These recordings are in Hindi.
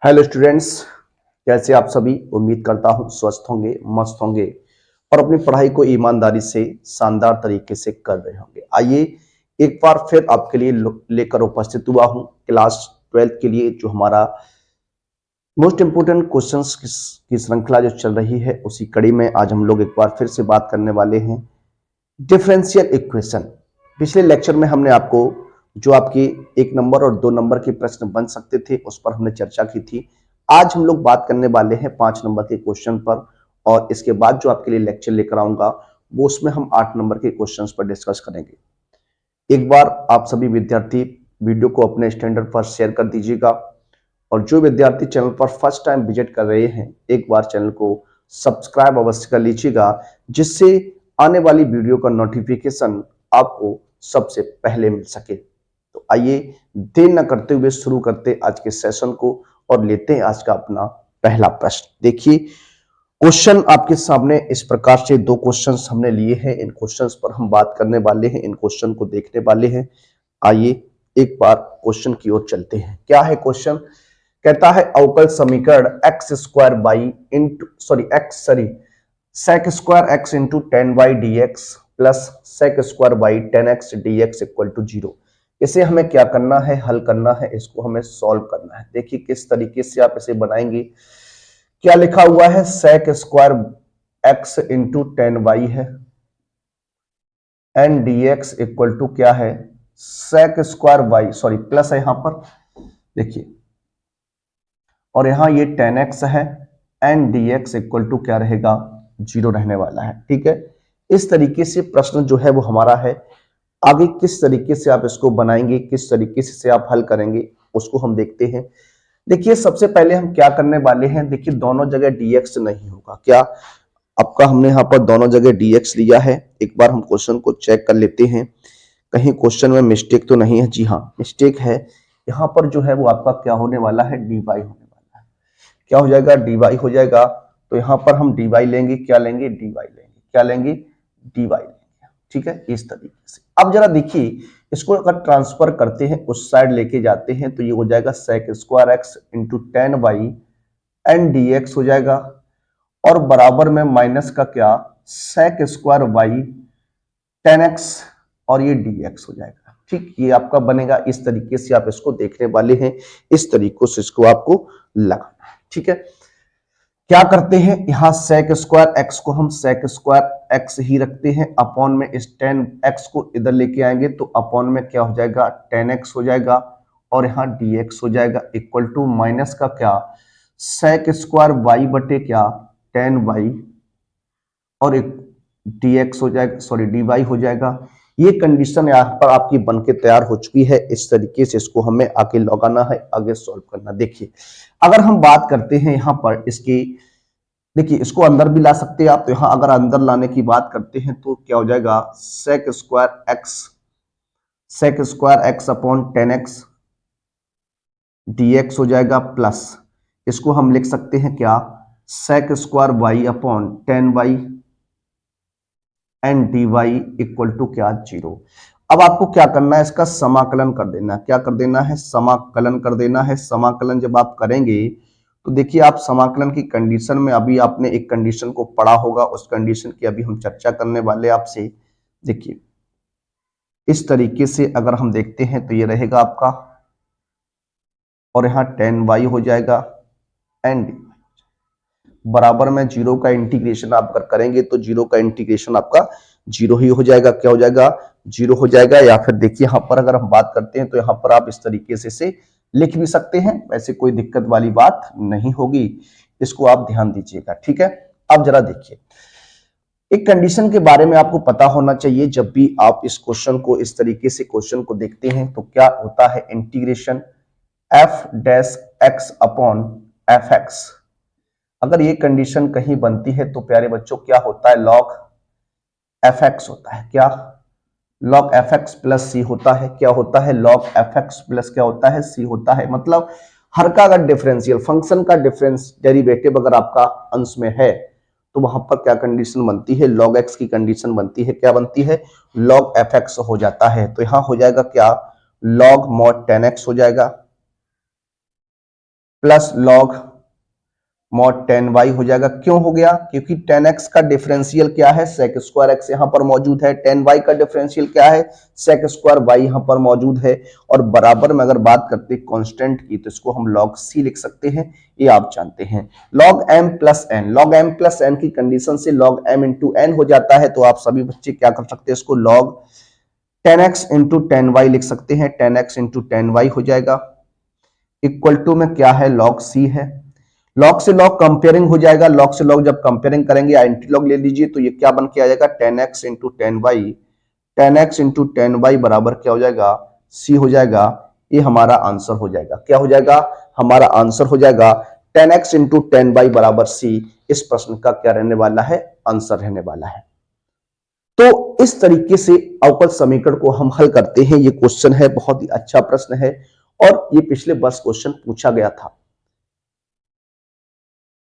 हेलो स्टूडेंट्स, कैसे आप सभी। उम्मीद करता हूँ स्वस्थ होंगे, मस्त होंगे और अपनी पढ़ाई को ईमानदारी से शानदार तरीके से कर रहे होंगे। आइए एक बार फिर आपके लिए लेकर उपस्थित हुआ हूँ क्लास 12th के लिए, जो हमारा मोस्ट इंपोर्टेंट क्वेश्चंस की श्रृंखला जो चल रही है, उसी कड़ी में आज हम लोग एक बार फिर से बात करने वाले हैं डिफरेंशियल इक्वेशन। पिछले लेक्चर में हमने आपको जो आपकी 1 नंबर और 2 नंबर के प्रश्न बन सकते थे उस पर हमने चर्चा की थी। आज हम लोग बात करने वाले हैं 5 नंबर के क्वेश्चन पर, और इसके बाद जो आपके लिए लेक्चर लेकर आऊंगा वो उसमें हम 8 नंबर के क्वेश्चंस पर डिस्कस करेंगे। एक बार आप सभी विद्यार्थी वीडियो को अपने स्टैंडर्ड पर शेयर कर दीजिएगा, और जो विद्यार्थी चैनल पर फर्स्ट टाइम विजिट कर रहे हैं एक बार चैनल को सब्सक्राइब अवश्य कर लीजिएगा, जिससे आने वाली वीडियो का नोटिफिकेशन आपको सबसे पहले मिल सके। तो आइए देर न करते हुए शुरू करते आज के सेशन को और लेते हैं आज का अपना पहला प्रश्न। देखिए क्वेश्चन आपके सामने इस प्रकार से 2 क्वेश्चंस हमने लिए हैं। इन क्वेश्चंस पर हम बात करने वाले हैं, इन क्वेश्चन को देखने वाले हैं। आइए एक बार क्वेश्चन की ओर चलते हैं। क्या है क्वेश्चन? कहता है अवकल समीकरण x square by into sec square x into 10y dx plus sec square by 10x dx equal to 0। इसे हमें क्या करना है? हल करना है, इसको हमें सॉल्व करना है। देखिए किस तरीके से आप इसे बनाएंगे। क्या लिखा हुआ है? Sec square x into 10y है, एन dx इक्वल टू क्या है? Sec square y, sorry plus है यहां पर, देखिए, और यहां ये 10x है, एन dx इक्वल टू क्या रहेगा? 0 रहने वाला है। ठीक है, इस तरीके से प्रश्न जो है वो हमारा है। आगे किस तरीके से आप इसको बनाएंगे, किस तरीके से आप हल करेंगे, उसको हम देखते हैं। देखिए सबसे पहले हम क्या करने वाले हैं, देखिए दोनों जगह dx नहीं होगा। क्या आपका हमने यहाँ पर दोनों जगह dx लिया है। एक बार हम क्वेश्चन को चेक कर लेते हैं, कहीं क्वेश्चन में मिस्टेक तो नहीं है। जी हाँ, मिस्टेक है। यहाँ पर जो है वो आपका क्या होने वाला है? dy होने वाला है। क्या हो जाएगा? dy हो जाएगा। तो यहाँ पर हम dy लेंगे, क्या लेंगे? dy लेंगे, क्या लेंगे? dy लेंगे। ठीक है, इस तरीके से। अब जरा देखिए इसको अगर ट्रांसफर करते हैं, उस साइड लेके जाते हैं, तो ये हो जाएगा sec square x into 10y and dx हो जाएगा, और बराबर में माइनस का क्या? सेक स्क्वायर वाई 10x, और ये dx हो जाएगा। ठीक, ये आपका बनेगा। इस तरीके से आप इसको देखने वाले हैं, इस तरीकों से इसको आपको लगाना है। ठीक है, क्या करते हैं, यहां सेक स्क्वायर एक्स को हम सेक स्क्वायर एक्स ही रखते हैं, अपॉन में इस 10x को इधर लेके आएंगे तो अपॉन में क्या हो जाएगा? 10x हो जाएगा, और यहाँ dx हो जाएगा इक्वल टू माइनस का क्या? सेक स्क्वायर वाई बटे क्या? 10y, और एक dx हो जाएगा, सॉरी dy हो जाएगा। ये कंडीशन यहाँ पर आपकी बनके तैयार हो चुकी है। इस तरीके से इसको हमें आगे लगाना है, आगे सॉल्व करना। देखिए अगर हम बात करते हैं यहाँ पर इसकी, देखिए इसको अंदर भी ला सकते हैं आप। तो यहाँ अगर अंदर लाने की बात करते हैं तो क्या हो जाएगा? Sec square x upon 10x dx हो जाएगा, प्लस इसको हम लिख सकते हैं क्या? Sec square y upon 10y and dy equal to क्या? 0। अब आपको क्या करना है? इसका समाकलन कर देना। क्या कर देना है? समाकलन कर देना है। समाकलन जब आप करेंगे तो देखिए आप समाकलन की कंडीशन में, अभी आपने एक कंडीशन को पढ़ा होगा, उस कंडीशन की अभी हम चर्चा करने वाले आपसे। देखिए इस तरीके से अगर हम देखते हैं तो ये रहेगा आपका, और यहाँ 10y हो जाएगा एंड बराबर में 0 का इंटीग्रेशन आप अगर करेंगे तो 0 का इंटीग्रेशन आपका 0 ही हो जाएगा। क्या हो जाएगा? 0 हो जाएगा। या फिर देखिए यहाँ पर अगर हम बात करते हैं तो यहाँ पर आप इस तरीके से लिख भी सकते हैं, वैसे कोई दिक्कत वाली बात नहीं होगी। इसको आप ध्यान दीजिएगा। ठीक है, अब जरा देखिए एक कंडीशन के बारे में आपको पता होना चाहिए। जब भी आप इस क्वेश्चन को इस तरीके से क्वेश्चन को देखते हैं तो क्या होता है? Integration F dash x upon F x. अगर ये कंडीशन कहीं बनती है तो प्यारे बच्चों क्या होता है? लॉग एफ एक्स होता है। क्या? लॉग एफ एक्स प्लस सी होता है। क्या होता है? लॉग एफ एक्स प्लस क्या होता है? सी होता है। मतलब हर का अगर डिफरेंशियल फंक्शन का डिफरेंस डेरिवेटिव अगर आपका अंश में है तो वहां पर क्या कंडीशन बनती है? लॉग एक्स की कंडीशन बनती है। क्या बनती है? लॉग एफ एक्स हो जाता है। तो यहां हो जाएगा क्या? लॉग मॉड 10x हो जाएगा, प्लस लॉग मॉड 10y हो जाएगा। क्यों हो गया? क्योंकि 10x का डिफरेंशियल क्या है? sec स्क्वायर x यहां पर मौजूद है। 10y का डिफरेंशियल क्या है? sec स्क्वायर y यहां पर मौजूद है। और बराबर में अगर बात करते हैं कांस्टेंट की तो इसको हम log c लिख सकते हैं, ये आप जानते हैं। log m plus n, log m plus n की कंडीशन से log m इंटू n हो जाता है, तो आप सभी बच्चे क्या कर सकते हैं? इसको log 10x इंटू 10y लिख सकते हैं। 10x इंटू 10y हो जाएगा, इक्वल टू में क्या है? log c है। लॉग से लॉग कंपेयरिंग हो जाएगा। लॉग से लॉग जब कंपेयरिंग करेंगे, एंटी लॉग ले लीजिए, तो ये क्या बन के आ जाएगा? 10x into 10y, 10x into 10y बराबर क्या हो जाएगा? c हो जाएगा। ये हमारा आंसर हो जाएगा। क्या हो जाएगा? हमारा आंसर हो जाएगा 10x इंटू 10y बराबर c। इस प्रश्न का क्या रहने वाला है? आंसर रहने वाला है। तो इस तरीके से अवकल समीकरण को हम हल करते हैं। ये क्वेश्चन है, बहुत ही अच्छा प्रश्न है, और ये पिछले वर्ष क्वेश्चन पूछा गया था।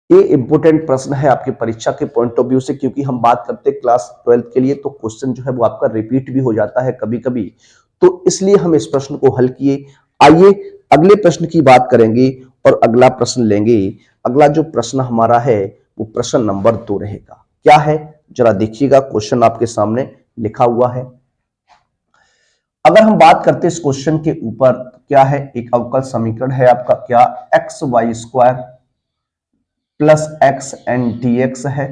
ये इंपोर्टेंट प्रश्न है आपकी परीक्षा के पॉइंट ऑफ व्यू से, क्योंकि हम बात करते हैं क्लास 12 के लिए, तो क्वेश्चन जो है वो आपका रिपीट भी हो जाता है कभी कभी, तो इसलिए हम इस प्रश्न को हल किए। आइए अगले प्रश्न की बात करेंगे और अगला प्रश्न लेंगे। अगला जो प्रश्न हमारा है वो प्रश्न नंबर 2 रहेगा। क्या है जरा देखिएगा, क्वेश्चन आपके सामने लिखा हुआ है। अगर हम बात करते हैं इस क्वेश्चन के ऊपर, क्या है? एक अवकल समीकरण है आपका, क्या? X y square plus x and d x है,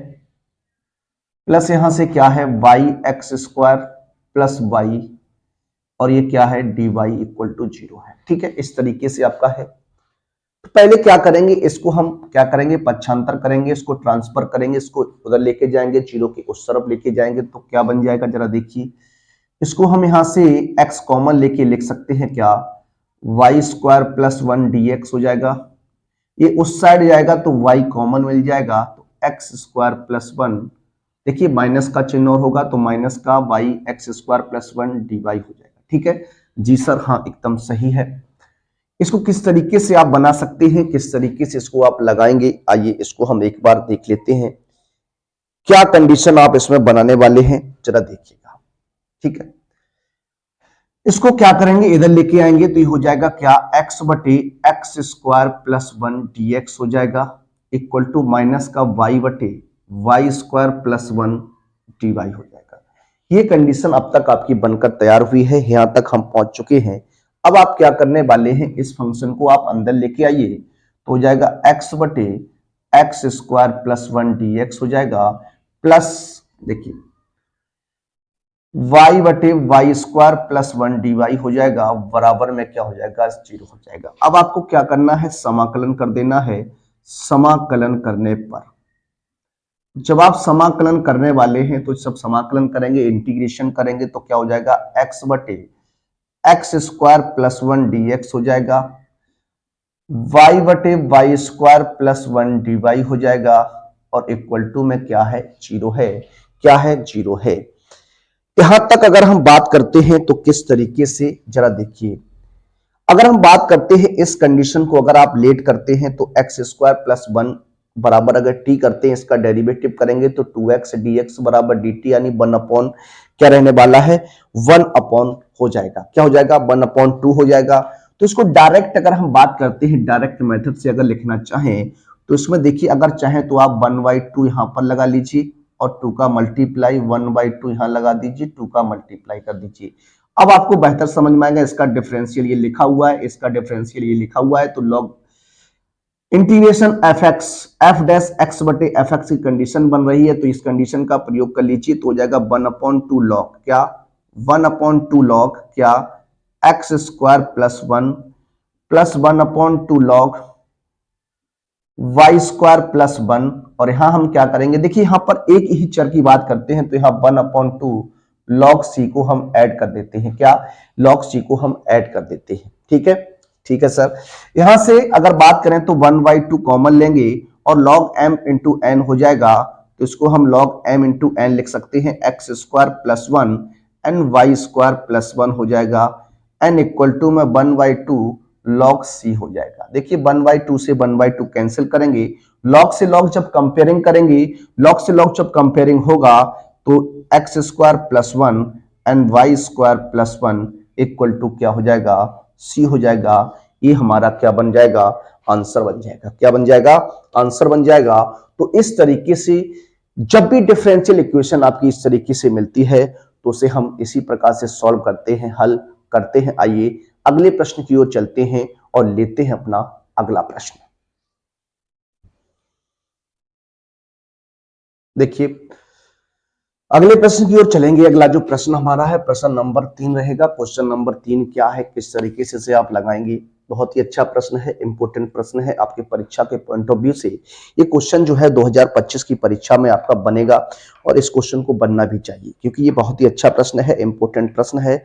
प्लस यहां से क्या है? Y x square plus y, और ये क्या है? डी वाई इक्वल टू 0 है। ठीक है, इस तरीके से आपका है। तो पहले क्या करेंगे? इसको हम क्या करेंगे? पक्षांतर करेंगे, इसको ट्रांसफर करेंगे, इसको उधर लेके जाएंगे, 0 के उस तरफ लेके जाएंगे, तो क्या बन जाएगा जरा देखिए। इसको हम यहां से x कॉमन लेके लिख सकते हैं, क्या? Y square plus 1 d x हो जाएगा। ये उस साइड जाएगा तो y कॉमन मिल जाएगा, तो एक्स स्क्वायर प्लस 1, देखिए माइनस का चिन्ह और होगा तो माइनस का y x square plus 1 d y हो जाएगा। ठीक है जी सर, हाँ एकदम सही है। इसको किस तरीके से आप बना सकते हैं, किस तरीके से इसको आप लगाएंगे, आइए इसको हम एक बार देख लेते हैं। क्या कंडीशन आप इसमें बनाने वाले हैं जरा देखिएगा। ठीक है, इसको क्या करेंगे? इधर लेके आएंगे तो ये हो जाएगा क्या? एक्स बटे x square plus 1 d x हो जाएगा, इक्वल टू माइनस का वाई बटे y square plus 1 d y हो जाएगा। ये कंडीशन अब तक आपकी बनकर तैयार हुई है, यहां तक हम पहुंच चुके हैं। अब आप क्या करने वाले हैं? इस फंक्शन को आप अंदर लेके आइए, तो हो जाएगा एक्स बटे x square plus 1 d x हो जाएगा, प्लस देखिए y बटे y square plus 1 d y हो जाएगा, बराबर में क्या हो जाएगा? 0 हो जाएगा। अब आपको क्या करना है? समाकलन कर देना है। समाकलन करने पर जब आप समाकलन करने वाले हैं तो सब समाकलन करेंगे, इंटीग्रेशन करेंगे, तो क्या हो जाएगा? x बटे x square plus 1 d x हो जाएगा, y बटे y square plus 1 d y हो जाएगा, और इक्वल टू में क्या है? 0 है। क्या है? 0 है। यहां तक अगर हम बात करते हैं तो किस तरीके से जरा देखिए। अगर हम बात करते हैं इस कंडीशन को, अगर आप लेट करते हैं तो एक्स स्क्वायर प्लस 1 बराबर, अगर टी करते हैं इसका डेरिवेटिव करेंगे तो 2x dx बराबर dt, यानी 1 अपॉन क्या रहने वाला है? 1 अपॉन हो जाएगा। क्या हो जाएगा? 1 अपॉन 2 हो जाएगा। तो इसको डायरेक्ट अगर हम बात करते हैं, डायरेक्ट मेथड से अगर लिखना चाहें तो इसमें देखिए, अगर चाहें तो आप 1/2 यहां पर लगा लीजिए, और 2 का मल्टीप्लाई 1/2 यहां लगा दीजिए, 2 का मल्टीप्लाई कर दीजिए। अब आपको बेहतर समझ में आएगा। इसका डिफरेंशियल ये लिखा हुआ है, इसका डिफरेंशियल ये लिखा हुआ है, तो log integration F x F dash x बटे एफ एक्स की कंडीशन बन रही है, तो इस कंडीशन का प्रयोग कर लीजिए, तो हो जाएगा 1/2 लॉग क्या? 1/2 लॉग क्या? X square plus 1 plus 1/2 log y square plus 1, और यहां हम क्या करेंगे? देखिए यहां पर एक ही चर की बात करते हैं, तो यहां 1/2 लॉग सी को हम ऐड कर देते हैं। क्या? लॉग सी को हम ऐड कर देते हैं। ठीक है, ठीक है सर। यहां से अगर बात करें तो 1/2 कॉमन लेंगे और लॉग m इंटू एन हो जाएगा, तो इसको हम लॉग m इंटू एन लिख सकते हैं। X square plus 1 and y square plus 1 हो जाएगा, एन इक्वल टू में 1/2 लॉग सी हो जाएगा। देखिए 1/2 से 1/2 कैंसिल करेंगे, लॉग से लॉग जब कंपेयरिंग करेंगे, लॉग से लॉग जब कंपेयरिंग होगा तो x square plus 1 and y square plus 1 equal to क्या हो जाएगा? सी हो जाएगा। ये हमारा क्या बन जाएगा, आंसर बन जाएगा। क्या बन जाएगा, आंसर बन जाएगा। तो इस तरीके से जब भी डिफरेंशियल इक्वेशन आपकी इस तरीके से मिलती है तो उसे हम इसी प्रकार से सॉल्व करते हैं, हल करते हैं। आइए अगले प्रश्न की ओर चलते हैं और लेते हैं अपना अगला प्रश्न। देखिए अगले प्रश्न की ओर चलेंगे। अगला जो प्रश्न हमारा है प्रश्न नंबर 3 रहेगा। क्वेश्चन नंबर 3 क्या है, किस तरीके से आप लगाएंगे, बहुत ही अच्छा प्रश्न है, इंपॉर्टेंट प्रश्न है आपके परीक्षा के पॉइंट ऑफ व्यू से। ये क्वेश्चन जो है 2025 की परीक्षा में आपका बनेगा और इस क्वेश्चन को बनना भी चाहिए क्योंकि ये बहुत ही अच्छा प्रश्न है, इंपॉर्टेंट प्रश्न है।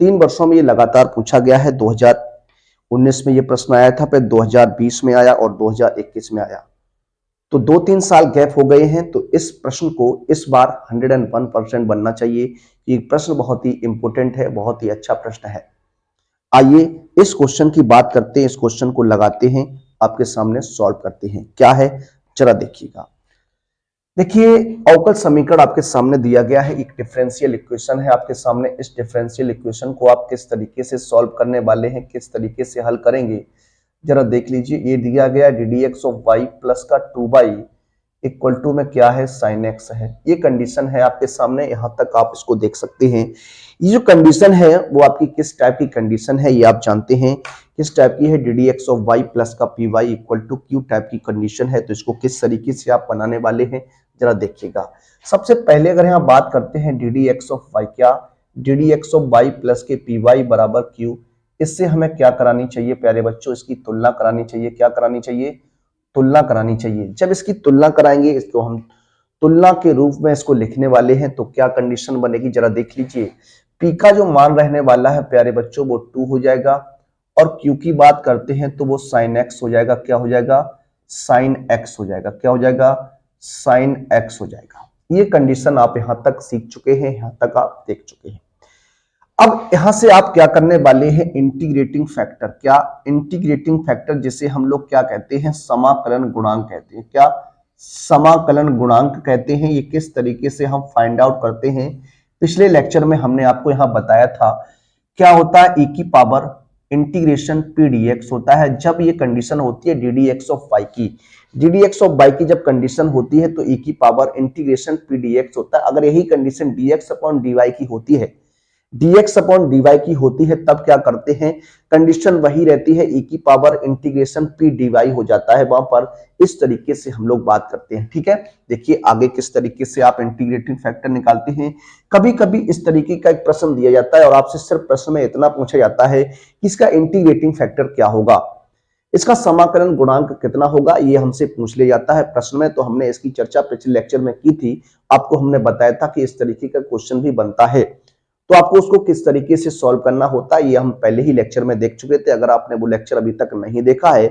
3 वर्षों में ये लगातार पूछा गया है। 2019 में ये प्रश्न आया था, फिर 2020 में आया और 2021 में आया, तो 2-3 साल गैप हो गए हैं। तो इस प्रश्न को इस बार 101% बनना चाहिए। ये प्रश्न बहुत ही इंपॉर्टेंट है, बहुत ही अच्छा प्रश्न है। आइए इस क्वेश्चन की बात करते हैं, इस क्वेश्चन को लगाते हैं, आपके सामने सॉल्व करते हैं। क्या है जरा देखिएगा। देखिए अवकल समीकरण आपके सामने दिया गया है, एक डिफरेंशियल इक्वेशन है आपके सामने। इस डिफरेंशियल इक्वेशन को आप किस तरीके से सॉल्व करने वाले हैं, किस तरीके से हल करेंगे, जरा देख लीजिए। ये दिया गया d D x of Y plus का 2y इक्वल टू में क्या है, साइन एक्स है। ये कंडीशन है आपके सामने, यहां तक आप इसको देख सकते हैं। ये जो कंडीशन है वो आपकी किस टाइप की कंडीशन है ये आप जानते हैं, किस टाइप की है। D D x of Y plus का P Y equal to Q type की कंडीशन है। तो इसको किस तरीके से आप बनाने वाले हैं जरा देखिएगा। सबसे पहले अगर यहाँ बात करते हैं D D x of Y, क्या D D x of Y plus के पी वाई बराबर क्यू, इससे हमें क्या करानी चाहिए प्यारे बच्चों, इसकी तुलना करानी चाहिए। क्या करानी चाहिए, तुलना करानी चाहिए। जब इसकी तुलना कराएंगे, इसको हम तुलना के रूप में इसको लिखने वाले हैं, तो क्या कंडीशन बनेगी जरा देख लीजिए। पी का जो मान रहने वाला है प्यारे बच्चों वो 2 हो जाएगा और क्यू की बात करते हैं तो वो साइन एक्स हो जाएगा। क्या हो जाएगा, साइन एक्स हो जाएगा। क्या हो जाएगा, साइन एक्स हो जाएगा। ये कंडीशन आप यहां तक सीख चुके हैं, यहां तक आप देख चुके हैं। अब यहां से आप क्या करने वाले हैं, इंटीग्रेटिंग फैक्टर। क्या, इंटीग्रेटिंग फैक्टर जिसे हम लोग क्या कहते हैं, समाकलन गुणांक कहते हैं। क्या, समाकलन गुणांक कहते हैं। ये किस तरीके से हम फाइंड आउट करते हैं, पिछले लेक्चर में हमने आपको यहां बताया था। क्या होता है, e की power integration P D X होता है जब ये कंडीशन होती है D D x of Y की। D D x of Y की जब कंडीशन होती है तो e की power integration P D X होता है। अगर यही condition D X upon D Y की होती है, dx अपॉन dy की होती है, तब क्या करते हैं, कंडीशन वही रहती है, e की पावर इंटीग्रेशन p dy हो जाता है वहां पर। इस तरीके से हम लोग बात करते हैं, ठीक है। देखिए आगे किस तरीके से आप इंटीग्रेटिंग फैक्टर निकालते हैं। कभी कभी इस तरीके का एक प्रश्न दिया जाता है और आपसे सिर्फ प्रश्न में इतना पूछा जाता है कि इसका इंटीग्रेटिंग फैक्टर क्या होगा, इसका समाकलन गुणांक कितना होगा, ये हमसे पूछ लिया जाता है प्रश्न में। तो हमने इसकी चर्चा पिछले लेक्चर में की थी, आपको हमने बताया था कि इस तरीके का क्वेश्चन भी बनता है, तो आपको उसको किस तरीके से सॉल्व करना होता है ये हम पहले ही लेक्चर में देख चुके थे। अगर आपने वो लेक्चर अभी तक नहीं देखा है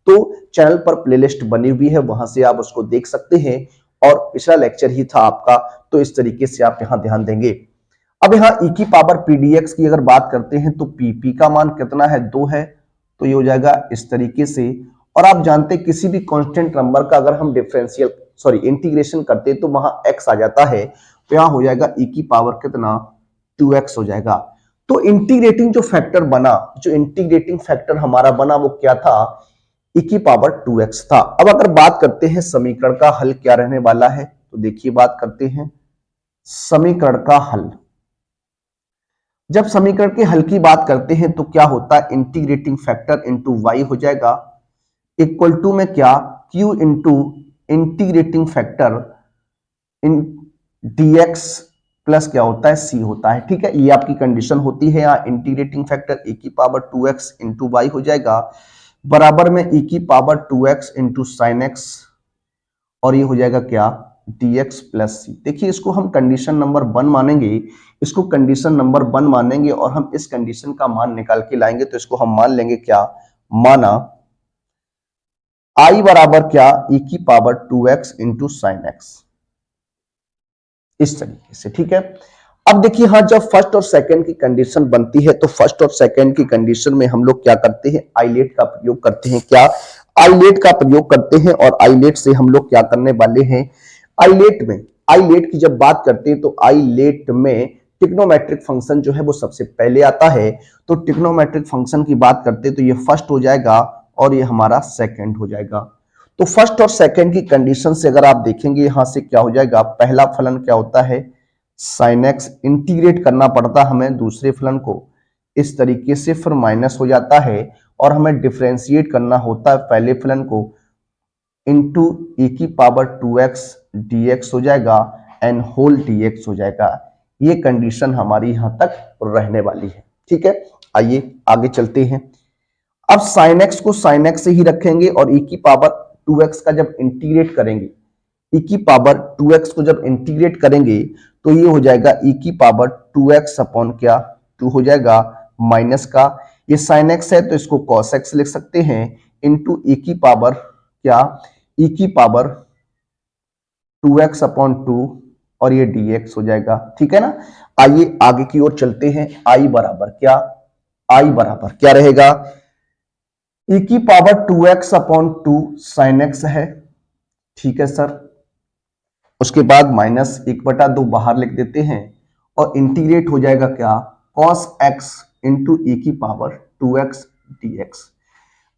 तो चैनल पर प्लेलिस्ट बनी हुई है, वहां से आप उसको देख सकते हैं। और पिछला लेक्चर ही था आपका, तो इस तरीके से आप यहां ध्यान देंगे। अब यहाँ e की पावर pdx की अगर बात करते हैं तो p का मान कितना है, 2 है, तो ये हो जाएगा इस तरीके से। और आप जानते हैं किसी भी कांस्टेंट नंबर का अगर हम इंटीग्रेशन करते हैं तो वहां x आ जाता है, तो यहाँ हो जाएगा e की पावर कितना, 2x हो जाएगा। तो इंटीग्रेटिंग जो फैक्टर बना, जो इंटीग्रेटिंग फैक्टर हमारा बना वो क्या था, e की पावर 2x था। अब अगर बात करते हैं समीकरण का हल क्या रहने वाला है, तो देखिए बात करते हैं समीकरण का हल। जब समीकरण के हल की बात करते हैं तो क्या होता है, इंटीग्रेटिंग फैक्टर इंटू वाई हो जाएगा इक्वल टू में क्या, q into integrating factor in dx plus क्या होता है, c होता है, ठीक है। ये आपकी कंडीशन होती है। यहाँ इंटीग्रेटिंग फैक्टर e की पावर 2x इंटू वाई हो जाएगा बराबर में e की power 2x into sine x, और ये हो जाएगा क्या, dx प्लस c। देखिए इसको हम कंडीशन नंबर 1 मानेंगे, इसको कंडीशन नंबर 1 मानेंगे और हम इस कंडीशन का मान निकाल के लाएंगे। तो इसको हम मान लेंगे क्या, माना i बराबर क्या, e की power 2x into sine x, इस तरीके से, ठीक है। अब देखिए हाँ, जब फर्स्ट और सेकंड की कंडीशन बनती है तो फर्स्ट और सेकंड की कंडीशन में हम लोग क्या करते हैं, आइलेट का प्रयोग करते हैं। क्या, आइलेट का प्रयोग करते हैं। और आइलेट से हम लोग क्या करने वाले हैं, आइलेट की जब बात करते हैं तो आइलेट में ट्रिग्नोमेट्रिक फंक्शन जो है वो सबसे पहले आता है। तो ट्रिग्नोमेट्रिक फंक्शन की बात करते तो ये फर्स्ट हो जाएगा और ये हमारा सेकंड हो जाएगा। तो फर्स्ट और सेकंड की कंडीशन से अगर आप देखेंगे यहां से क्या हो जाएगा, पहला फलन क्या होता है sin x, इंटीग्रेट करना पड़ता हमें दूसरे फलन को इस तरीके से, फिर माइनस हो जाता है और हमें डिफरेंशिएट करना होता है पहले फलन को इंटू e की पावर 2x dx हो जाएगा एंड होल dx हो जाएगा। ये कंडीशन हमारी यहां तक रहने वाली है। ठीक है, आइए आगे चलते हैं। अब sin x को sin x से ही रखेंगे और e की पावर 2x का जब इंटीग्रेट करेंगे, e की पावर 2x को जब इंटीग्रेट करेंगे तो ये हो जाएगा e की पावर 2x अपॉन क्या 2 हो जाएगा माइनस का, ये sin x है तो इसको cos x लिख सकते हैं इंटू e की पावर क्या e की पावर 2x अपॉन 2 और ये dx हो जाएगा। ठीक है ना, आइए आगे की ओर चलते हैं। i बराबर क्या रहेगा, e की power 2x upon 2 sin x है। ठीक है सर, उसके बाद माइनस 1/2 बाहर लिख देते हैं और इंटीग्रेट हो जाएगा क्या cos x इंटू e की पावर 2x dx।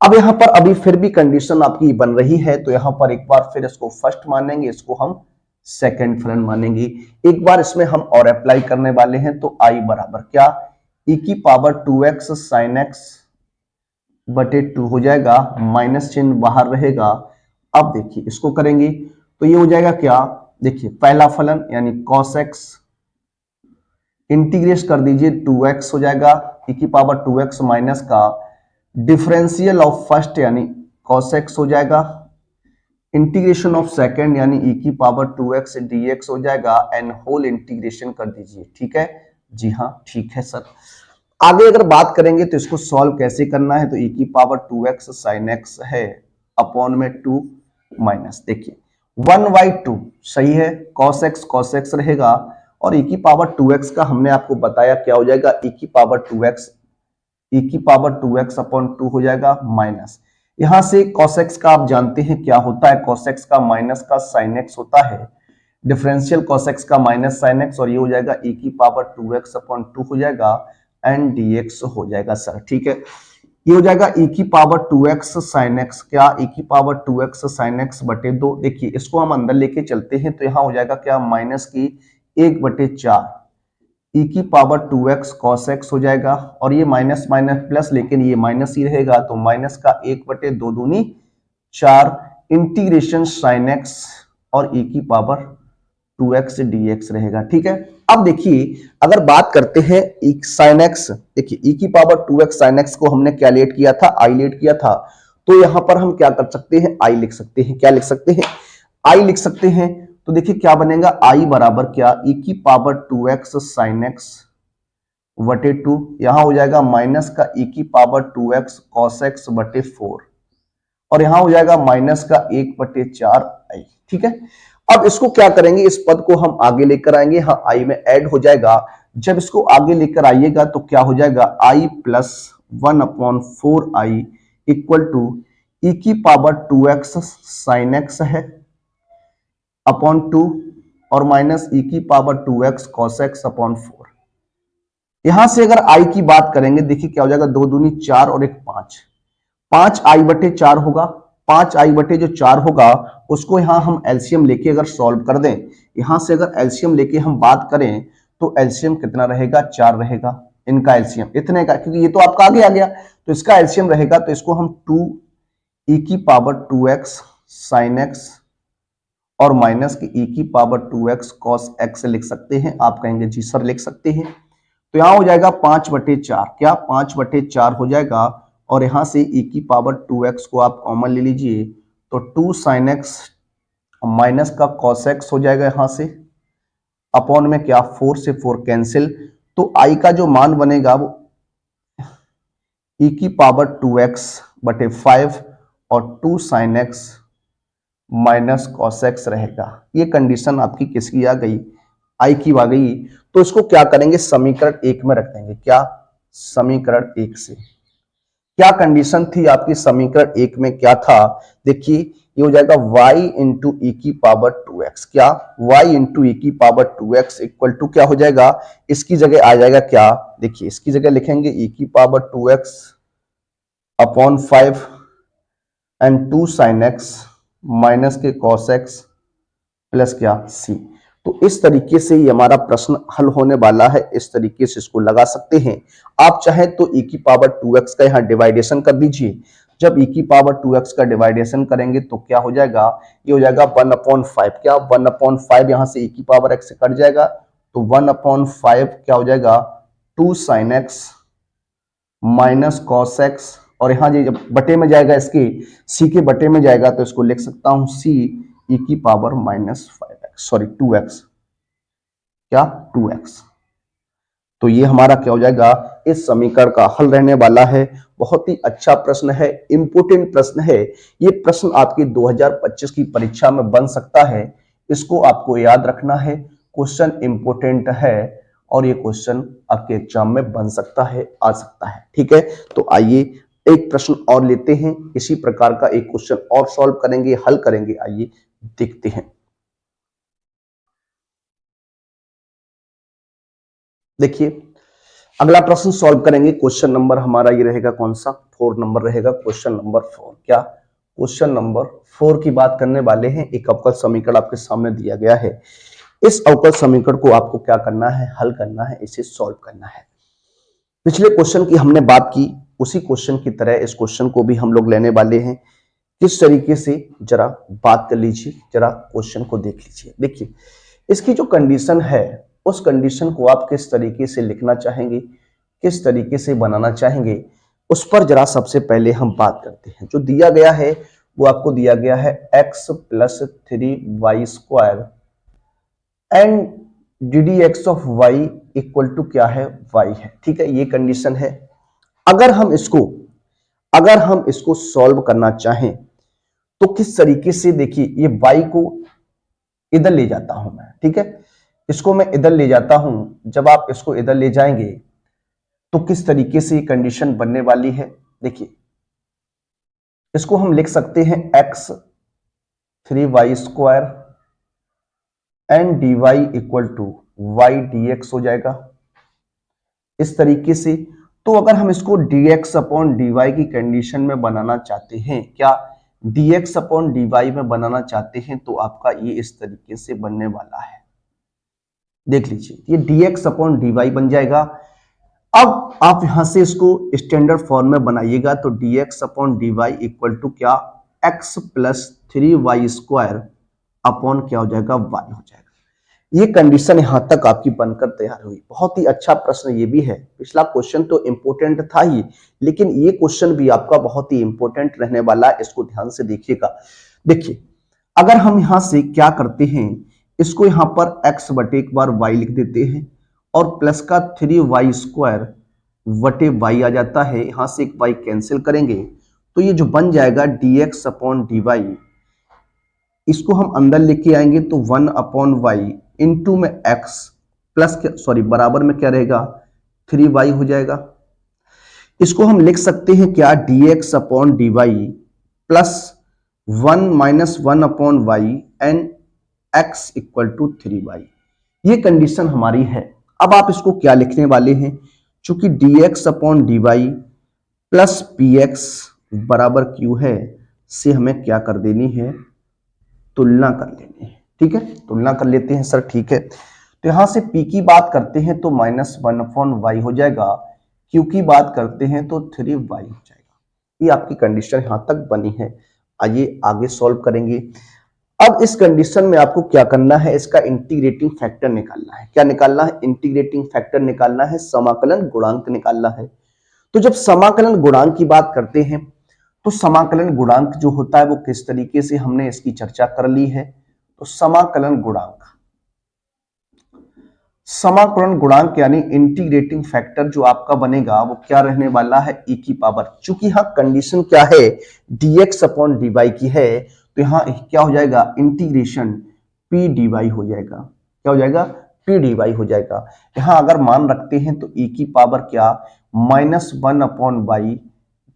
अब यहां पर अभी फिर भी कंडीशन आपकी बन रही है तो यहां पर एक बार फिर इसको फर्स्ट मानेंगे, इसको हम सेकंड फलन मानेंगे। एक बार इसमें हम और अप्लाई करने वाले हैं तो i बराबर क्या e की पावर 2x sin x बटे 2 हो जाएगा, माइनस चिन्ह बाहर रहेगा। अब देखिए इसको करेंगे तो ये हो जाएगा क्या, देखिए पहला फलन यानी cos x इंटीग्रेट कर दीजिए 2x हो जाएगा e की पावर 2x माइनस का डिफरेंशियल ऑफ फर्स्ट यानी cos x हो जाएगा, इंटीग्रेशन ऑफ सेकंड यानी e की पावर 2x dx हो जाएगा एंड होल इंटीग्रेशन कर दीजिए। ठीक है, जी हाँ ठीक है सर। आगे अगर बात करेंगे तो इसको सॉल्व कैसे करना है, तो e की पावर 2x sin x है अपॉन में 2 माइनस, देखिए 1/2 सही है, cos x रहेगा और e की पावर 2x का हमने आपको बताया क्या हो जाएगा, e की पावर 2x अपॉन 2 हो जाएगा माइनस, यहां से cos x का आप जानते हैं क्या होता है, cos x का माइनस का sin x होता है, डिफरेंशियल cos x का माइनस sin x और ये हो जाएगा e की पावर 2x अपॉन 2 हो जाएगा एंड dx हो जाएगा सर। ठीक है, ये हो जाएगा e की पावर 2x sin x क्या e की पावर 2x sin x बटे 2। देखिए इसको हम अंदर लेके चलते हैं तो यहां हो जाएगा क्या माइनस की 1/4 e की पावर 2x cos x हो जाएगा और ये माइनस माइनस प्लस, लेकिन ये माइनस ही रहेगा तो माइनस का 1/2 दूनी 4 इंटीग्रेशन sin x और e की पावर 2x dx रहेगा। ठीक है, अब देखिए अगर बात करते हैं sin x, देखिए e की पावर 2x sin x को हमने क्या लेट किया था, i लेट किया था, तो यहां पर हम क्या कर सकते हैं, i लिख सकते हैं। क्या लिख सकते हैं, i लिख सकते हैं। तो देखिए क्या बनेगा, i बराबर क्या e की पावर 2x sin x बटे 2, यहां हो जाएगा माइनस का e की पावर 2x cos x बटे 4 और यहां हो जाएगा माइनस का 1/4 i। ठीक है, अब इसको क्या करेंगे, इस पद को हम आगे लेकर आएंगे, हाँ i में ऐड हो जाएगा। जब इसको आगे लेकर आइएगा तो क्या हो जाएगा, i plus 1/4i equal to e की पावर 2x sin x है अपॉन 2 और माइनस e की power 2x cos x upon 4। यहां से अगर i की बात करेंगे, देखिए क्या हो जाएगा, 2 दूनी 4 और 1 5, 5i बटे 4 होगा, 5i बटे जो 4 होगा उसको यहां हम एलसीएम लेके अगर सॉल्व कर दें, यहां से अगर एलसीएम लेके हम बात करें तो एलसीएम कितना रहेगा, 4 रहेगा, इनका एलसीएम इतने का, क्योंकि ये तो आपका आगे आ गया तो इसका एलसीएम रहेगा, तो इसको हम 2 e की पावर 2x sin x और माइनस की e की पावर 2x cos x लिख सकते हैं। आप कहेंगे जी सर लिख सकते हैं, तो यहां हो जाएगा 5/4, क्या 5/4 हो जाएगा और यहां से e की पावर 2x को आप कॉमन ले लीजिए तो 2 sin x माइनस का cos x हो जाएगा, यहां से अपॉन में क्या 4 से 4 कैंसिल, तो i का जो मान बनेगा वो e की पावर 2x बटे 5 और 2 sin x minus cos x रहेगा। ये कंडीशन आपकी किसकी आ गई, i की आ गई। तो इसको क्या करेंगे, समीकरण 1 में रख देंगे, क्या समीकरण 1 से। क्या कंडीशन थी आपकी समीकरण एक में, क्या था? देखिए ये हो जाएगा y इंटू ई की पावर 2x, क्या y इंटू ई की पावर 2x इक्वल टू क्या हो जाएगा, इसकी जगह आ जाएगा क्या, देखिए इसकी जगह लिखेंगे ई की power 2x upon 5 and 2 sine x minus के कॉस एक्स प्लस क्या c। तो इस तरीके से ये हमारा प्रश्न हल होने वाला है, इस तरीके से इसको लगा सकते हैं। आप चाहें तो e की पावर 2x का यहाँ डिवाइडेशन कर दीजिए। जब e की पावर 2x का डिवाइडेशन करेंगे तो क्या हो जाएगा, ये हो जाएगा 1/5, क्या 1/5 यहाँ से e की पावर x से कट जाएगा, तो 1/5 क्या हो जाएगा 2 sine x minus cos x, और यहाँ जब बटे में जाएगा इसके c के बटे में जाएगा तो इसको लिख सकता हूं c e की पावर -5x, सॉरी 2x, क्या 2x। तो ये हमारा क्या हो जाएगा, इस समीकरण का हल रहने वाला है। बहुत ही अच्छा प्रश्न है, इंपोर्टेंट प्रश्न है। ये प्रश्न आपकी 2025 की परीक्षा में बन सकता है, इसको आपको याद रखना है। क्वेश्चन इंपोर्टेंट है और ये क्वेश्चन आपके एग्जाम में बन सकता है, आ सकता है। ठीक है, तो आइए एक प्रश्न और लेते हैं, इसी प्रकार का एक क्वेश्चन और सॉल्व करेंगे, हल करेंगे। आइए देखते हैं। देखिए अगला प्रश्न सॉल्व करेंगे। क्वेश्चन नंबर हमारा ये रहेगा कौन सा, 4 नंबर रहेगा, क्वेश्चन नंबर 4। क्या क्वेश्चन नंबर 4 की बात करने वाले हैं। एक अवकल समीकरण आपके सामने दिया गया है। इस अवकल समीकरण को आपको क्या करना है, हल करना है, इसे सॉल्व करना है। पिछले क्वेश्चन की हमने बात की, उसी क्वेश्चन की तरह इस क्वेश्चन को भी हम लोग लेने वाले हैं। किस तरीके से, जरा बात कर लीजिए, जरा क्वेश्चन को देख लीजिए। देखिए इसकी जो कंडीशन है, उस कंडीशन को आप किस तरीके से लिखना चाहेंगे, किस तरीके से बनाना चाहेंगे, उस पर जरा सबसे पहले हम बात करते हैं। जो दिया गया है वो आपको दिया गया है x plus 3y² and d D x of y equal to क्या है, y है। ठीक है, ये कंडीशन है। अगर हम इसको सॉल्व करना चाहें तो किस तरीके से, देखिए ये y को इधर ले जाता हूं मैं, ठीक है, इसको मैं इधर ले जाता हूं। जब आप इसको इधर ले जाएंगे तो किस तरीके से कंडीशन बनने वाली है, देखिए इसको हम लिख सकते हैं x 3y² and dy equal to y dx हो जाएगा इस तरीके से। तो अगर हम इसको dx अपॉन dy की कंडीशन में बनाना चाहते हैं, क्या dx अपॉन dy में बनाना चाहते हैं, तो आपका ये इस तरीके से बनने वाला है। देख लीजिए ये dx अपॉन dy बन जाएगा। अब आप यहां से इसको स्टैंडर्ड फॉर्म में बनाइएगा तो dx upon dy equal to क्या, x प्लस 3y² अपॉन क्या हो जाएगा, y हो जाएगा। ये कंडीशन यहां तक आपकी बनकर तैयार हुई। बहुत ही अच्छा प्रश्न ये भी है। पिछला क्वेश्चन तो इंपोर्टेंट था ही, लेकिन ये क्वेश्चन भी आपका बहुत ही इंपोर्टेंट रहने वाला है, इसको ध्यान से देखिएगा। देखिए अगर हम यहां से क्या करते हैं, इसको यहां पर x बटे एक बार y लिख देते हैं और प्लस का 3y² बटे y आ जाता है, यहां से एक y कैंसिल करेंगे तो ये जो बन जाएगा dx अपॉन dy, इसको हम अंदर लेके आएंगे तो 1/y इंटू में x प्लस सॉरी बराबर में क्या रहेगा 3y हो जाएगा। इसको हम लिख सकते हैं क्या, dx upon dy plus 1 minus 1/y and x equal to 3y। ये कंडीशन हमारी है। अब आप इसको क्या लिखने वाले हैं, चूंकि dx upon dy plus px बराबर q है, से हमें क्या कर देनी है, तुलना कर लेनी है। ठीक है, तुलना कर लेते हैं सर, ठीक है। तो यहां से p की बात करते हैं तो -1/y हो जाएगा, q की बात करते हैं तो 3y हो जाएगा। ये आपकी कंडीशन यहां तक बनी है। आइए आगे सॉल्व करेंगे। अब इस कंडीशन में आपको क्या करना है, इसका इंटीग्रेटिंग फैक्टर निकालना है। क्या निकालना है, इंटीग्रेटिंग फैक्टर निकालना है, समाकलन गुणांक निकालना है। तो जब समाकलन गुणांक की बात करते हैं तो समाकलन गुणांक जो होता है वो किस तरीके से, हमने इसकी चर्चा कर ली है। तो समाकलन गुणांक यानी इंटीग्रेटिंग फैक्टर जो आपका बनेगा वो क्या रहने वाला है, e की पावर। चूंकि यहां कंडीशन क्या है, dx अपॉन dy की है, तो यहां क्या हो जाएगा, इंटीग्रेशन p dy हो जाएगा। क्या हो जाएगा, p dy हो जाएगा। यहां अगर मान रखते हैं तो e की पावर क्या -1/y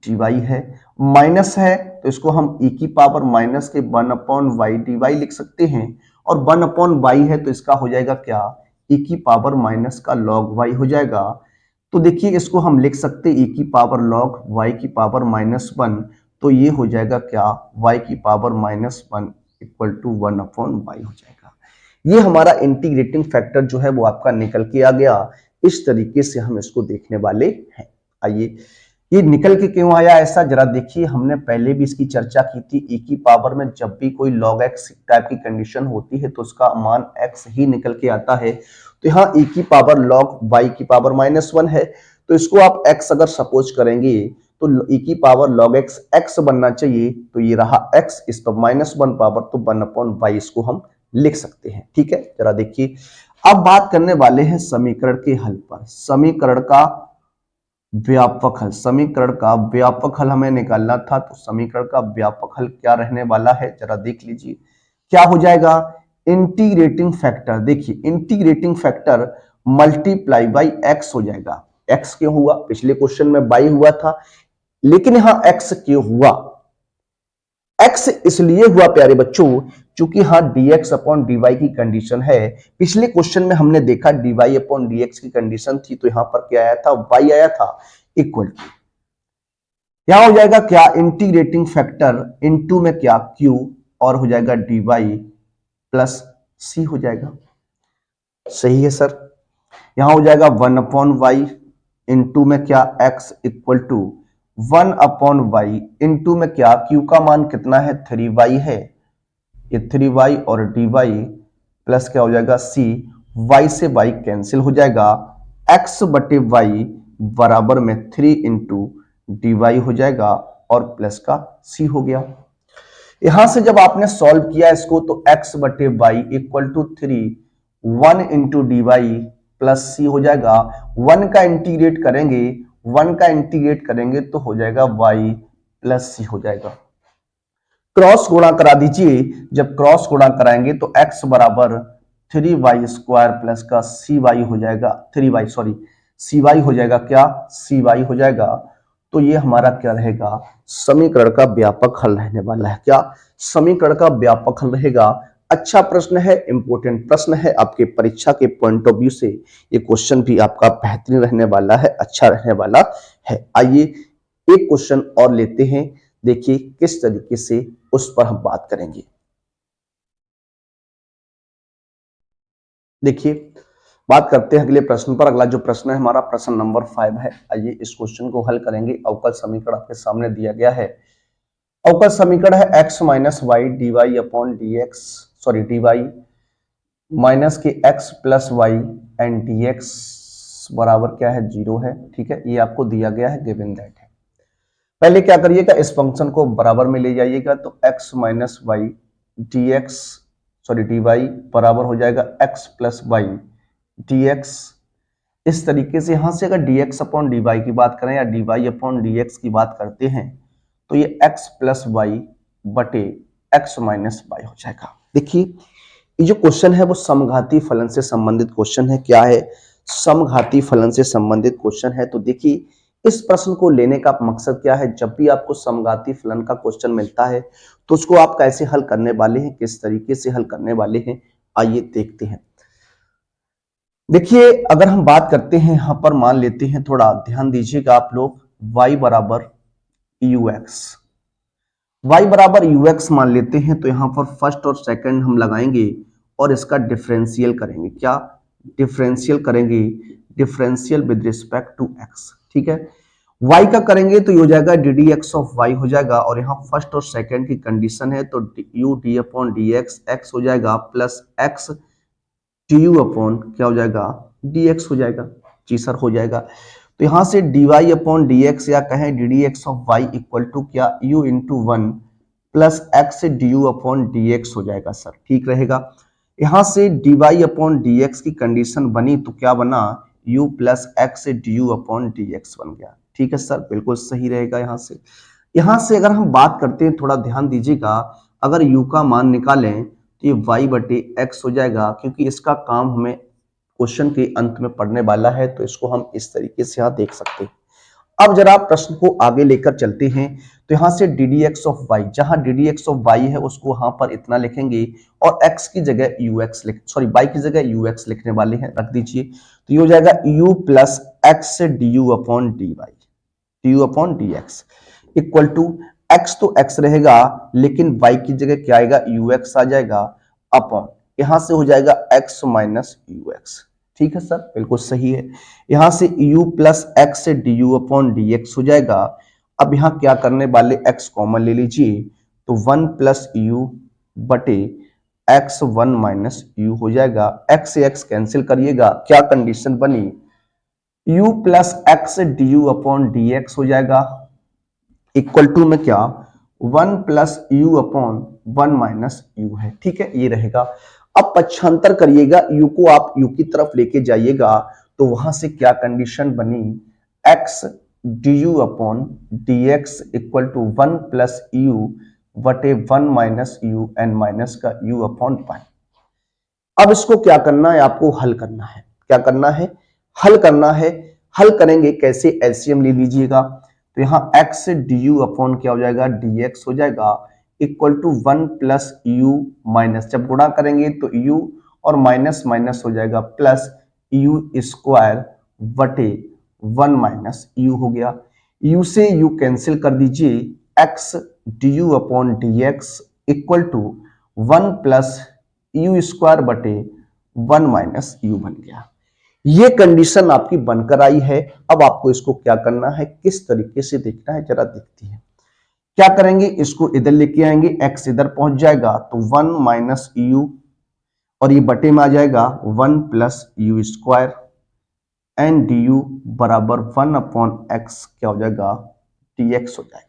dy है, माइनस है तो इसको हम e की पावर माइनस के 1/y dy लिख सकते हैं, और 1/y है तो इसका हो जाएगा क्या, e की पावर माइनस का log y हो जाएगा। तो देखिए इसको हम लिख सकते e की पावर log y की पावर -1, तो ये हो जाएगा क्या, y की पावर -1 इक्वल टू 1/y हो जाएगा। ये हमारा इंटीग्रेटिंग फैक्टर जो है वो आपका निकल के आ गया। इस तरीके से हम इसको देखने वाले हैं। आइए, ये निकल के क्यों आया ऐसा जरा देखिए, हमने पहले भी इसकी चर्चा की थी। e की पावर में जब भी कोई log x टाइप की कंडीशन होती है तो उसका मान x ही निकल के आता है। तो यहाँ e की पावर log y की पावर -1 है, तो इसको आप x अगर सपोज करेंगे तो e की पावर log x x बनना चाहिए, तो ये रहा x, इस पर -1 पावर, तो 1/y इसको हम लिख सकते हैं। ठीक है, जरा देखिए अब बात करने वाले हैं समीकरण के हल पर। समीकरण का व्यापक हल, समीकरण का व्यापक हल हमें निकालना था, तो समीकरण का व्यापक हल क्या रहने वाला है जरा देख लीजिए। क्या हो जाएगा, इंटीग्रेटिंग फैक्टर, देखिए integrating factor multiply by x हो जाएगा। एक्स क्यों हुआ, पिछले क्वेश्चन में बाई हुआ था, लेकिन यहां एक्स क्यों हुआ, एक्स इसलिए हुआ प्यारे बच्चों क्योंकि हाँ dx अपॉन dy की कंडीशन है। पिछले क्वेश्चन में हमने देखा dy अपॉन dx की कंडीशन थी, तो यहां पर क्या आया था, y आया था, इक्वल टू क्या हो जाएगा, क्या इंटीग्रेटिंग फैक्टर इनटू में क्या q, और हो जाएगा dy प्लस c हो जाएगा। सही है सर, यहां हो जाएगा 1/y इंटू में क्या x equal to 1/y into में क्या q का मान कितना है, 3y है, ये 3y और dy प्लस क्या हो जाएगा c, y से y कैंसिल हो जाएगा, x बटे y बराबर में 3 इंटू dy हो जाएगा, और प्लस का c हो गया। यहां से जब आपने सॉल्व किया इसको तो x बटे y equal to 3 1 into dy plus c हो जाएगा। 1 का इंटीग्रेट करेंगे, 1 का इंटीग्रेट करेंगे तो हो जाएगा y प्लस c हो जाएगा। क्रॉस गुणा करा दीजिए, जब क्रॉस गुणा कराएंगे तो x बराबर 3y स्क्वायर प्लस का cy हो जाएगा, 3y सॉरी cy हो जाएगा, क्या cy हो जाएगा। तो ये हमारा क्या रहेगा, समीकरण का व्यापक हल रहने वाला है। क्या समीकरण का व्यापक हल रहेगा। अच्छा प्रश्न है, इंपॉर्टेंट प्रश्न है, आपके परीक्षा के पॉइंट ऑफ व्यू से ये क्वेश्चन भी आपका बेहतरीन रहने वाला है, अच्छा रहने वाला है। आइए एक क्वेश्चन और लेते हैं, देखिए किस तरीके से उस पर हम बात करेंगे। देखिए बात करते हैं अगले प्रश्न पर। अगला जो प्रश्न है हमारा प्रश्न नंबर 5 है। आइए इस क्वेश्चन को हल करेंगे। अवकल समीकरण आपके सामने दिया गया है। अवकल समीकरण है x minus y d y upon d x, sorry d y minus के x plus y and d x बराबर क्या है, 0 है। ठीक है, ये आपको दिया गया है, गिवन दैट है। पहले क्या करिएगा, इस फंक्शन को बराबर में ले जाइएगा, तो x minus y d x sorry d y बराबर हो जाएगा x plus y d x. इस तरीके से यहां से अगर dx अपॉन dy की बात करें या dy अपॉन dx की बात करते हैं तो ये x प्लस वाई बटे x माइनस वाई हो जाएगा। देखिए ये जो क्वेश्चन है वो समघाती फलन से संबंधित क्वेश्चन है। क्या है, समघाती फलन से संबंधित क्वेश्चन है। तो देखिए इस प्रश्न को लेने का मकसद क्या है, जब भी आपको समघाती फलन का क्वेश्चन मिलता है तो उसको आप कैसे हल करने वाले हैं, किस तरीके से हल करने वाले हैं, आइए देखते हैं। देखिए अगर हम बात करते हैं, यहां पर मान लेते हैं, थोड़ा ध्यान दीजिएगा आप लोग, y बराबर ux, y बराबर ux मान लेते हैं, तो यहां पर फर्स्ट और सेकंड हम लगाएंगे और इसका डिफरेंशियल करेंगे। क्या डिफरेंशियल करेंगे, differential with respect to x। ठीक है, y का करेंगे तो ये हो जाएगा D D x of y हो जाएगा, और यहाँ फर्स्ट और सेकंड की कंडीशन है तो u D upon d x हो जाएगा प्लस x du अपॉन क्या हो जाएगा, dx हो जाएगा। जी सर हो जाएगा। तो यहां से dy अपॉन dx या कहें ddx of y equal to क्या u into 1 plus x du upon dx हो जाएगा सर, ठीक रहेगा। यहां से dy अपॉन dx की कंडीशन बनी तो क्या बना, u plus x du upon dx बन गया। ठीक है सर, बिल्कुल सही रहेगा। यहां से अगर हम बात करते हैं, थोड़ा ध्यान दीजिएगा, अगर u का मान निकालें तो ये y बटे x हो जाएगा, क्योंकि इसका काम हमें क्वेश्चन के अंत में पढ़ने वाला है, तो इसको हम इस तरीके से यहाँ देख सकते हैं। अब जरा प्रश्न को आगे लेकर चलते हैं। तो यहां से D D x of Y, जहां D D x of Y है उसको वहां पर इतना लिखेंगे और x की जगह ux वाई की जगह ux लिखने वाले हैं, रख दीजिए। तो ये हो जाएगा u plus x d u upon D y, d u upon d x equal to x तो x रहेगा लेकिन y की जगह क्या आएगा, ux आ जाएगा अपॉन, यहां से हो जाएगा x माइनस ux। ठीक है सर, बिल्कुल सही है। यहां से u प्लस एक्स से D u upon d x हो जाएगा। अब यहां क्या करने वाले, x कॉमन ले लीजिए, तो 1 प्लस यू बटे x 1 माइनस यू हो जाएगा। x से x कैंसिल करिएगा, क्या कंडीशन बनी, u प्लस एक्स से D u upon d x हो जाएगा इक्वल टू में क्या, 1 plus you upon 1 minus you है। ठीक है, ये रहेगा। अब पक्षांतर करिएगा, u को आप u की तरफ लेके जाइएगा तो वहां से क्या कंडीशन बनी, x d u upon d x equal to 1 plus u बटे 1 माइनस यू एंड माइनस का u अपॉन पाई। अब इसको क्या करना है, आपको हल करना है। क्या करना है, हल करना है। हल करेंगे कैसे, एलसीएम ले लीजिएगा। तो यहां x से डी यू अपॉन क्या हो जाएगा, डी एक्स हो जाएगा equal to 1 plus u minus, जब गुणा करेंगे तो u और माइनस माइनस हो जाएगा प्लस यू स्क्वायर बटे 1 माइनस यू हो गया। u से u कैंसिल कर दीजिए, x d u upon d x equal to 1 plus u square बटे 1 माइनस यू बन गया। ये कंडीशन आपकी बनकर आई है। अब आपको इसको क्या करना है, किस तरीके से देखना है, जरा देखते हैं। क्या करेंगे, इसको इधर लेके आएंगे, x इधर पहुंच जाएगा तो 1 माइनस यू और ये बटे में आ जाएगा 1 plus u square and d you बराबर 1 अपॉन एक्स क्या हो जाएगा, डी एक्स हो जाएगा।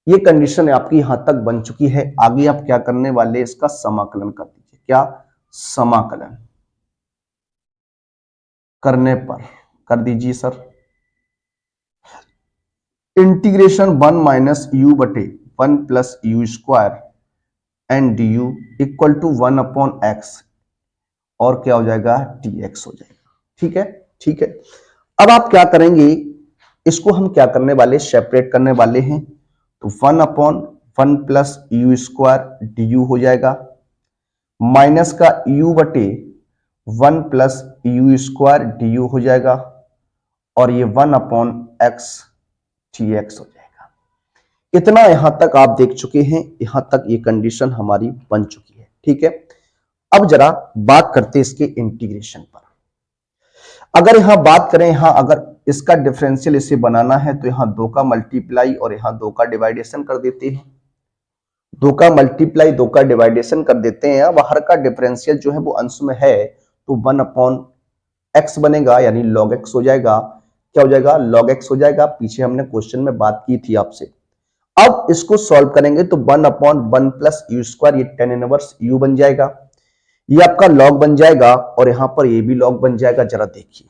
ये कंडीशन आपकी यहां तक बन चुकी है। आगे आप क्या करने वाले, इसका समाकलन कर दीजिए। क्या, समाकलन करने पर कर दीजिए सर, इंटीग्रेशन 1 माइनस यू बटे 1 plus u square and d u equal to 1 upon x और क्या हो जाएगा, डी एक्स हो जाएगा। ठीक है, ठीक है। अब आप क्या करेंगे, इसको हम क्या करने वाले, सेपरेट करने वाले हैं। तो 1 upon 1 plus u square D you हो जाएगा माइनस का u बटे 1 plus u square D you हो जाएगा और ये 1 अपॉन एक्स डी एक्स हो जाएगा। इतना यहां तक आप देख चुके हैं, यहां तक ये कंडीशन हमारी बन चुकी है। ठीक है, अब जरा बात करते हैं इसके इंटीग्रेशन पर। अगर यहां बात करें, यहां अगर इसका डिफरेंशियल इसे बनाना है तो यहां 2 का मल्टीप्लाई और यहां 2 का डिवाइडेशन कर देते हैं। 2 का मल्टीप्लाई 2 का डिवाइडेशन कर देते हैं। बाहर का डिफरेंशियल जो है वो अंश में है तो 1 अपॉन एक्स बनेगा, यानी लॉग एक्स हो जाएगा। क्या हो जाएगा, लॉग एक्स हो जाएगा। पीछे हमने क्वेश्चन में बात की थी आपसे। अब इसको सॉल्व करेंगे तो 1 अपॉन 1 प्लस यू स्क्वायर, ये tan इनवर्स यू बन जाएगा, ये आपका लॉग बन जाएगा और यहां पर ये भी लॉग बन जाएगा। जरा देखिए,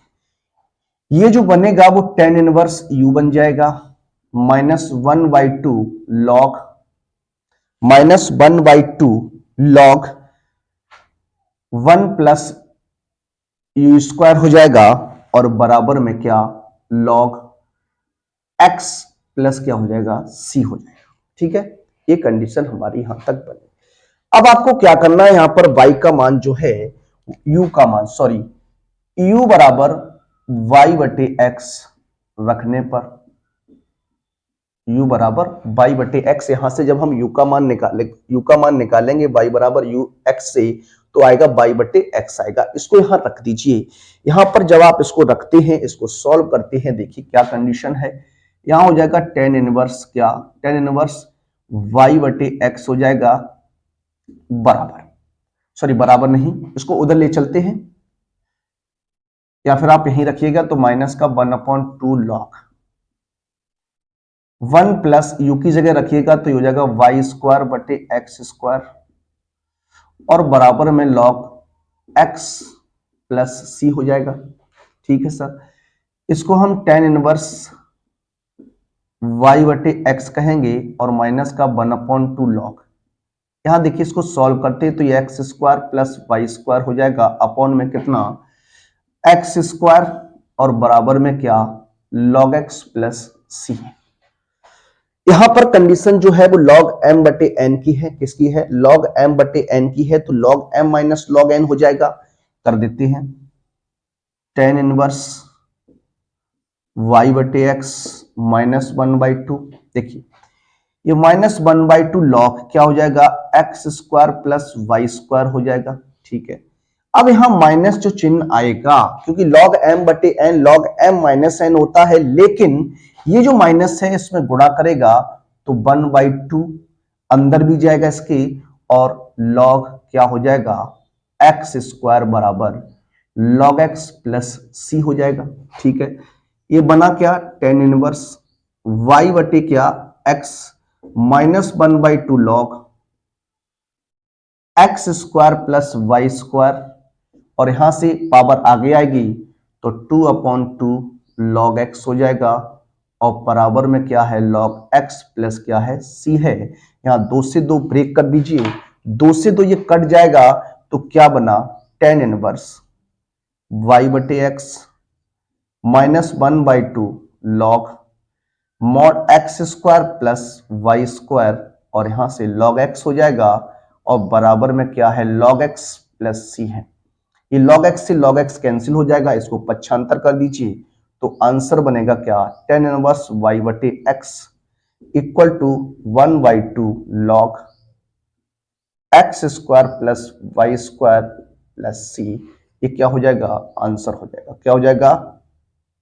ये जो बनेगा वो tan इनवर्स यू बन जाएगा minus 1/2 log minus 1/2 log 1 plus u square हो जाएगा और बराबर में क्या, लॉग x प्लस क्या हो जाएगा, c हो जाएगा। ठीक है, ये कंडीशन हमारी यहां तक बनी। अब आपको क्या करना है, यहां पर y का मान जो है, u का मान, सॉरी u बराबर y बटे x रखने पर, u बराबर y बटे x, यहां से जब हम u का मान निकालेंगे y बराबर u x से तो आएगा y बटे x आएगा। इसको यहां रख दीजिए। यहां पर जब आप इसको रखते हैं, इसको सॉल्व करते हैं, देखिए क्या कंडीशन है। यहां हो जाएगा tan इनवर्स, क्या, tan इनवर्स y बटे x हो जाएगा बराबर, सॉरी बराबर नहीं, इसको उधर ले चलते हैं या फिर आप यहीं रखिएगा तो माइनस का 1/2 लॉग 1 प्लस यू की जगह रखिएगा तो ये हो जाएगा वाई स्क्वायर बटे एक्स स्क्वायर और बराबर में लॉग एक्स प्लस सी हो जाएगा। ठीक है सर, इसको हम tan इनवर्स y बटे एक्स कहेंगे और माइनस का 1/2 लॉग, यहां देखिए इसको सॉल्व करते हैं तो ये x square plus Y square हो जाएगा अपॉन में कितना, एक्स स्क्वायर और बराबर में क्या, log x प्लस सी है। यहां पर कंडीशन जो है वो log m बटे n की है। किसकी है? log m बटे n की है, तो log m minus log n हो जाएगा। कर देते हैं tan इनवर्स y बटे x माइनस 1/2। देखिए ये माइनस 1/2 लॉग क्या हो जाएगा? X square plus Y square हो जाएगा। ठीक है, अब यहां माइनस जो चिन्ह आएगा, क्योंकि log m बटे n log m minus n होता है, लेकिन ये जो माइनस है इसमें गुणा करेगा तो 1/2 अंदर भी जाएगा इसके, और log क्या हो जाएगा? एक्स स्क्वायर बराबर log x प्लस सी हो जाएगा। ठीक है, ये बना क्या? tan इनवर्स y बटे क्या? x minus 1/2 log x square plus Y square, और यहां से पावर आगे आएगी तो 2/2 लॉग एक्स हो जाएगा, और बराबर में क्या है? लॉग एक्स प्लस क्या है? सी है। यहां 2 से 2 ब्रेक कर दीजिए, 2 से 2 ये कट जाएगा, तो क्या बना? tan इनवर्स y बटे x minus 1/2 log mod x square plus Y square, और यहां से log x हो जाएगा, और बराबर में क्या है? log x प्लस सी है। ये log x से log x कैंसिल हो जाएगा, इसको पक्षांतर कर दीजिए, तो आंसर बनेगा क्या? tan इनवर्स y बटे X equal to 1/2 log X square plus Y square plus C. ये क्या हो जाएगा? आंसर हो जाएगा। क्या हो जाएगा?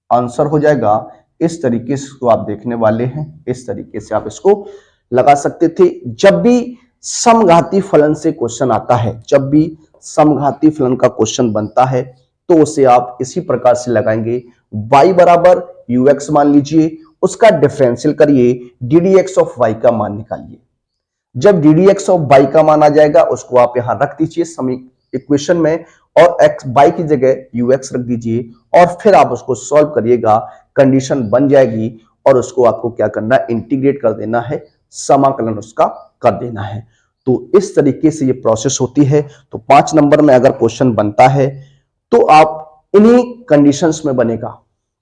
आंसर हो जाएगा। इस तरीके से इसको आप देखने वाले हैं, इस तरीके से आप इसको लगा सकते थे। जब भी समघाती फलन से क्वेश्चन आता है, जब भी समघाती फलन का क्वेश्चन बनता है, तो उसे आप इसी प्रकार से लगाएंगे। y बराबर ux मान लीजिए, उसका डिफरेंशियल करिए, ddx ऑफ y का मान निकालिए। जब ddx ऑफ y का मान आ जाएगा, उसको आप यहां रख दीजिए इक्वेशन में, और x y की जगह ux रख दीजिए, और फिर आप उसको सॉल्व करिएगा, कंडीशन बन जाएगी, और उसको आपको क्या करना है? इंटीग्रेट कर देना है, समाकलन उसका कर देना है। तो इस तरीके से ये प्रोसेस होती है। तो 5 नंबर में अगर क्वेश्चन बनता है तो आप इन्हीं कंडीशंस में बनेगा।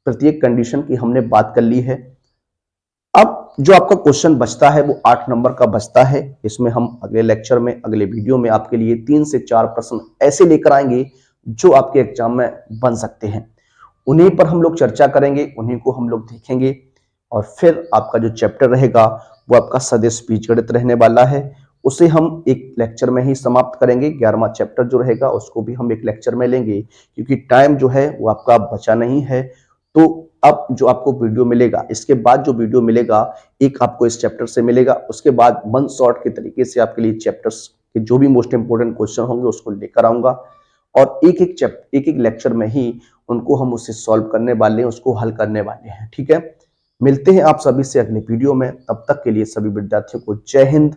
प्रत्येक कंडीशन की हमने बात कर ली है। अब जो आपका क्वेश्चन बचता है वो 8 नंबर का बचता है। इसमें हम अगले लेक्चर में, अगले वीडियो में आपके लिए 3 से 4 प्रश्न ऐसे लेकर आएंगे जो आपके एग्जाम में बन सकते हैं। उन्हीं पर हम लोग चर्चा करेंगे, उन्हीं को हम लोग देखेंगे, और फिर आपका जो चैप्टर रहेगा वो आपका सदिश बीजगणित रहने वाला है। उसे हम एक लेक्चर में ही समाप्त करेंगे। 11वां चैप्टर जो रहेगा उसको भी हम एक लेक्चर में लेंगे, क्योंकि टाइम जो है वो आपका बचा नहीं है। तो अब जो आपको वीडियो मिलेगा, इसके बाद जो वीडियो मिलेगा, एक आपको इस चैप्टर से मिलेगा, उसके बाद 1 शॉट के तरीके से आपके लिए चैप्टर्स के जो भी मोस्ट इंपोर्टेंट क्वेश्चन होंगे उसको लेकर आऊंगा, और एक एक लेक्चर में ही उनको हम उससे सॉल्व करने वाले हैं, उसको हल करने वाले हैं। ठीक है, मिलते हैं आप सभी से अगले वीडियो में। तब तक के लिए सभी विद्यार्थियों को जय हिंद,